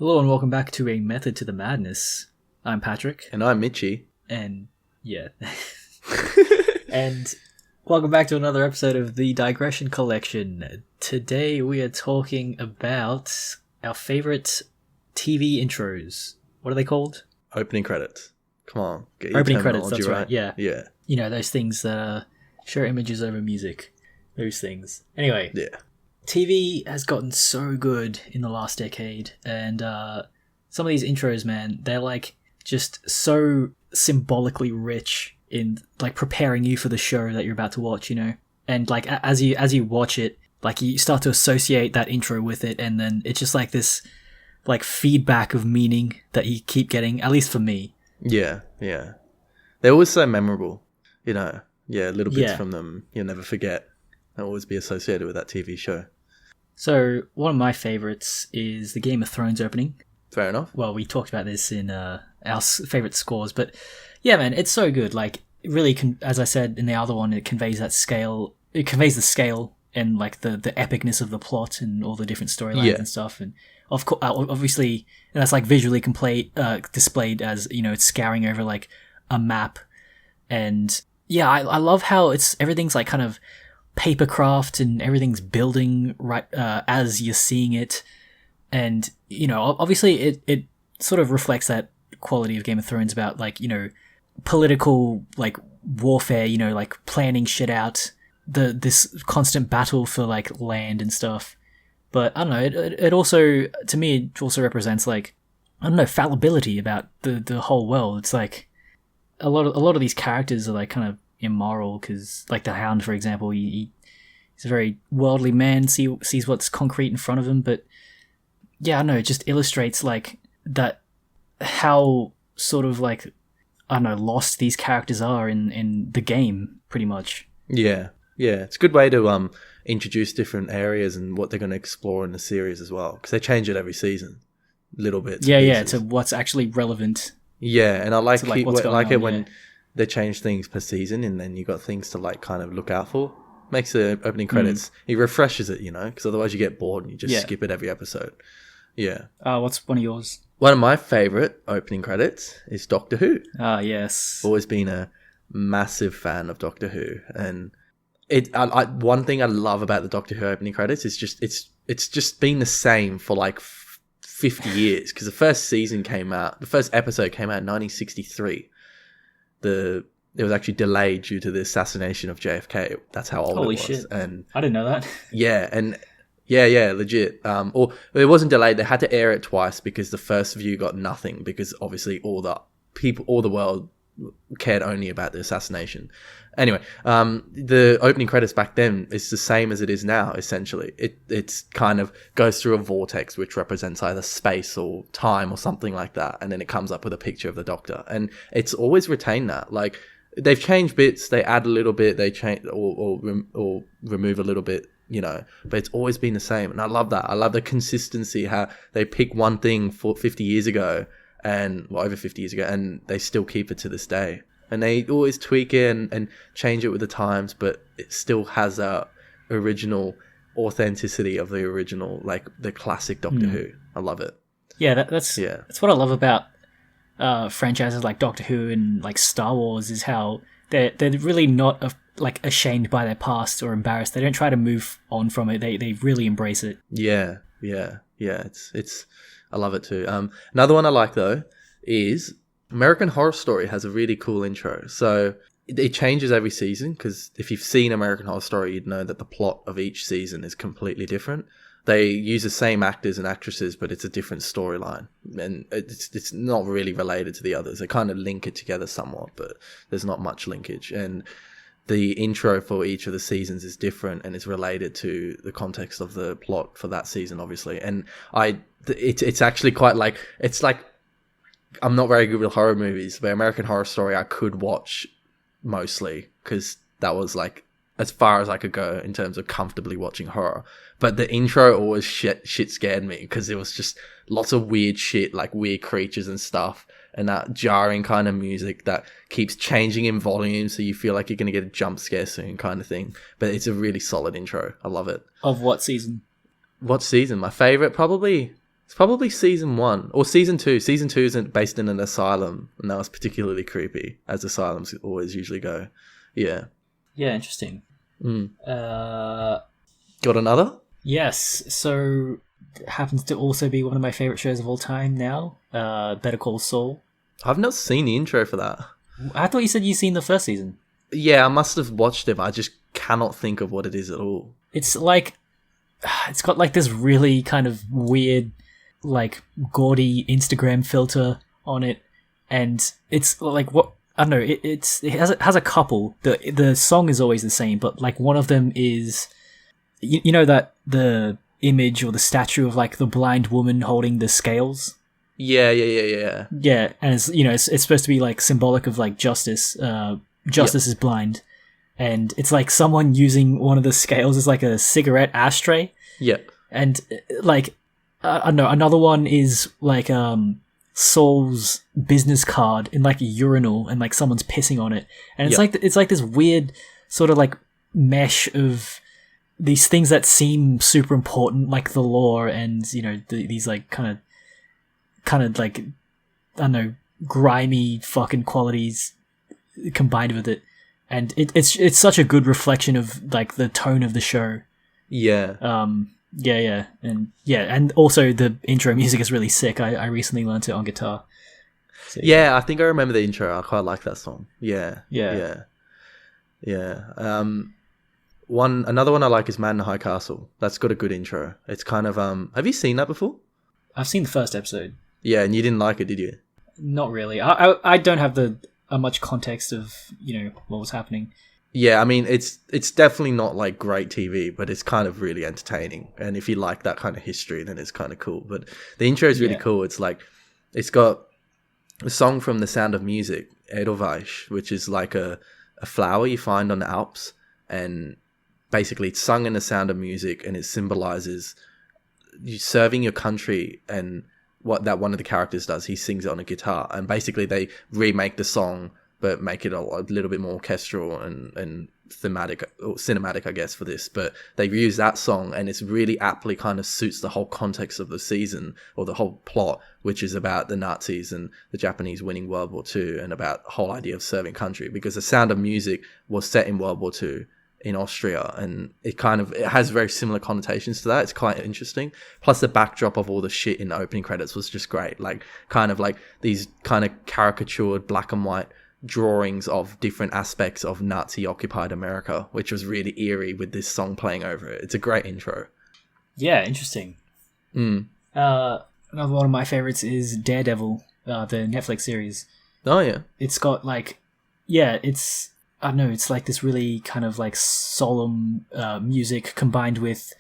Hello and welcome back to A Method to the Madness. I'm Patrick. And I'm Mitchie. And yeah. And welcome back to another episode of the Digression Collection. Today we are talking about our favorite TV intros. What are they called? Opening credits. Come on. Get your Opening credits, that's terminology right. Yeah. Yeah. You know, those things that show images over music. Those things. Anyway. Yeah. TV has gotten so good in the last decade, and some of these intros, man, they're like just so symbolically rich in like preparing you for the show that you're about to watch, you know. And like as you watch it, like you start to associate that intro with it, and then it's just like this like feedback of meaning that you keep getting. At least for me. Yeah, yeah. They're always so memorable, you know. Yeah, little bits from them you'll never forget. They'll always be associated with that TV show. So one of my favorites is the Game of Thrones opening. Fair enough. Well, we talked about this in our favorite scores, but yeah, man, it's so good. Like, it really, as I said in the other one, it conveys that scale. It conveys the scale and like the epicness of the plot and all the different storylines and stuff. And of course, obviously, that's like visually displayed as, you know, it's scouring over like a map. And yeah, I love how everything's like kind of papercraft and everything's building right as you're seeing it. And, you know, obviously it sort of reflects that quality of Game of Thrones about, like, you know, political, like, warfare, you know, like, planning shit out, this constant battle for, like, land and stuff. But, I don't know, it also, to me, it also represents, like, I don't know, fallibility about the whole world. It's like, a lot of these characters are, like, kind of immoral, because, like, the Hound, for example, he's a very worldly man, sees what's concrete in front of him, but yeah, I don't know, it just illustrates like that, how sort of like, I don't know, lost these characters are in the game, pretty much. Yeah, it's a good way to introduce different areas and what they're going to explore in the series as well, because they change it every season, little bits. Yeah, to what's actually relevant. Yeah, and I like it when they change things per season, and then you got things to like kind of look out for. Makes the opening credits. It refreshes it, you know, because otherwise you get bored and you just skip it every episode. Yeah. What's one of yours? One of my favorite opening credits is Doctor Who. Yes. Always been a massive fan of Doctor Who, and one thing I love about the Doctor Who opening credits is just it's just been the same for like 50 years, because the first episode came out in 1963. It was actually delayed due to the assassination of JFK. That's how old Holy it was. Shit. And I didn't know that. Yeah, legit. Or it wasn't delayed. They had to air it twice because the first view got nothing, because obviously all the world cared only about the assassination. Anyway, the opening credits back then is the same as it is now, essentially. It's kind of goes through a vortex, which represents either space or time or something like that, and then it comes up with a picture of the Doctor. And it's always retained that. Like, they've changed bits, they add a little bit, they change or remove a little bit, you know, but it's always been the same. And I love that. I love the consistency, how they pick one thing for 50 years ago, over 50 years ago, and they still keep it to this day. And they always tweak it and change it with the times, but it still has that original authenticity of the original, like the classic Doctor Who. I love it. Yeah, that's what I love about franchises like Doctor Who and like Star Wars, is how they're really not like ashamed by their past or embarrassed. They don't try to move on from it. They really embrace it. Yeah. It's I love it too. Another one I like though is American Horror Story has a really cool intro. So it changes every season, because if you've seen American Horror Story, you'd know that the plot of each season is completely different. They use the same actors and actresses, but it's a different storyline, and it's not really related to the others. They kind of link it together somewhat, but there's not much linkage. And the intro for each of the seasons is different, and it's related to the context of the plot for that season, obviously. And it's actually quite like, it's like, I'm not very good with horror movies, but American Horror Story I could watch mostly, because that was like as far as I could go in terms of comfortably watching horror. But the intro always shit scared me, because it was just lots of weird shit, like weird creatures and stuff, and that jarring kind of music that keeps changing in volume, so you feel like you're going to get a jump scare soon kind of thing. But it's a really solid intro. I love it. Of what season? What season? My favorite, probably It's probably season 1 or season 2. Season 2 isn't based in an asylum, and that was particularly creepy, as asylums always usually go. Yeah. Yeah, interesting. Got another? Yes, so it happens to also be one of my favorite shows of all time now, Better Call Saul. I've not seen the intro for that. I thought you said you'd seen the first season. Yeah, I must have watched it, but I just cannot think of what it is at all. It's like, it's got like this really kind of weird, like gaudy Instagram filter on it, and it's like what I don't know. It has a couple. The song is always the same, but like one of them is, you know that the image or the statue of like the blind woman holding the scales. Yeah. Yeah, and it's it's supposed to be like symbolic of like justice. Justice is blind, and it's like someone using one of the scales as like a cigarette ashtray. Yeah, and like I don't know. Another one is like Saul's business card in like a urinal, and like someone's pissing on it, and it's like this weird sort of like mesh of these things that seem super important, like the law, and these like kind of like I don't know, grimy fucking qualities combined with it, and it's such a good reflection of like the tone of the show. Yeah. And also the intro music is really sick. I recently learned it on guitar. So, yeah, I think I remember the intro. I quite like that song. Yeah. Another one I like is Man in the High Castle. That's got a good intro. It's kind of have you seen that before? I've seen the first episode. Yeah, and you didn't like it, did you? Not really. I don't have much context of what was happening. Yeah, I mean it's definitely not like great TV, but it's kind of really entertaining. And if you like that kind of history, then it's kind of cool. But the intro is really cool. It's like it's got a song from The Sound of Music, Edelweiss, which is like a flower you find on the Alps, and basically it's sung in The Sound of Music, and it symbolizes you serving your country. And what that one of the characters does, he sings it on a guitar, and basically they remake the song but make it a little bit more orchestral and thematic or cinematic, I guess, for this. But they've used that song, and it's really aptly kind of suits the whole context of the season or the whole plot, which is about the Nazis and the Japanese winning World War II, and about the whole idea of serving country, because The Sound of Music was set in World War II in Austria, and it has very similar connotations to that. It's quite interesting. Plus the backdrop of all the shit in the opening credits was just great. Like kind of like these kind of caricatured black and white drawings of different aspects of Nazi occupied America, which was really eerie with this song playing over it. It's a great intro. Yeah, interesting. Another one of my favorites is Daredevil, the Netflix series. Oh yeah. It's got like, it's, I don't know, it's like this really kind of like solemn music combined with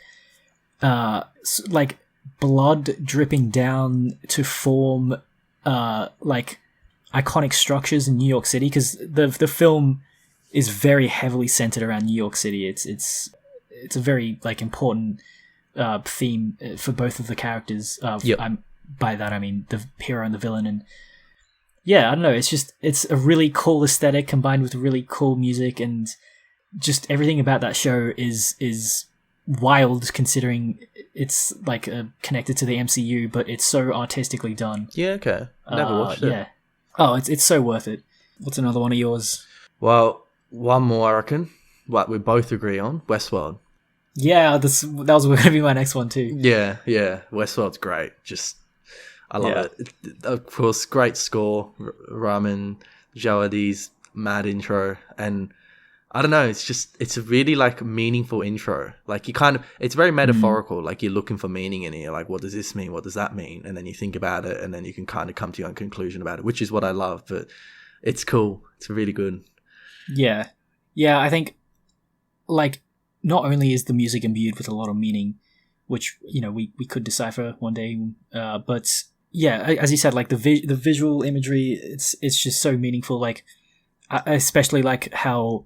like blood dripping down to form like iconic structures in New York City, because the film is very heavily centered around New York City. It's a very like important theme for both of the characters. By that I mean the hero and the villain, and I don't know. It's a really cool aesthetic combined with really cool music, and just everything about that show is wild, considering it's like connected to the MCU, but it's so artistically done. Yeah, okay. Never watched it. Yeah. Oh, it's so worth it. What's another one of yours? Well, one more, I reckon. What we both agree on, Westworld. Yeah, that was going to be my next one too. Yeah. Westworld's great. I love it. Of course, great score, Ramin Djawadi's mad intro, and I don't know, it's a really like meaningful intro. Like it's very metaphorical. Like you're looking for meaning in it. You're like, what does this mean? What does that mean? And then you think about it, and then you can kind of come to your own conclusion about it, which is what I love. But it's cool. It's really good. Yeah. I think like not only is the music imbued with a lot of meaning, which we could decipher one day, but yeah, as you said, like the visual imagery, it's just so meaningful. Like especially like how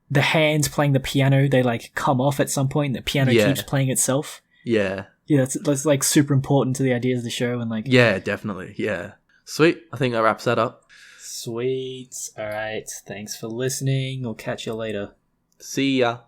the hands playing the piano, they like come off at some point. The piano keeps playing itself. Yeah, that's like super important to the ideas of the show, and like definitely, sweet. I think that wraps that up. Sweet. All right. Thanks for listening. We'll catch you later. See ya.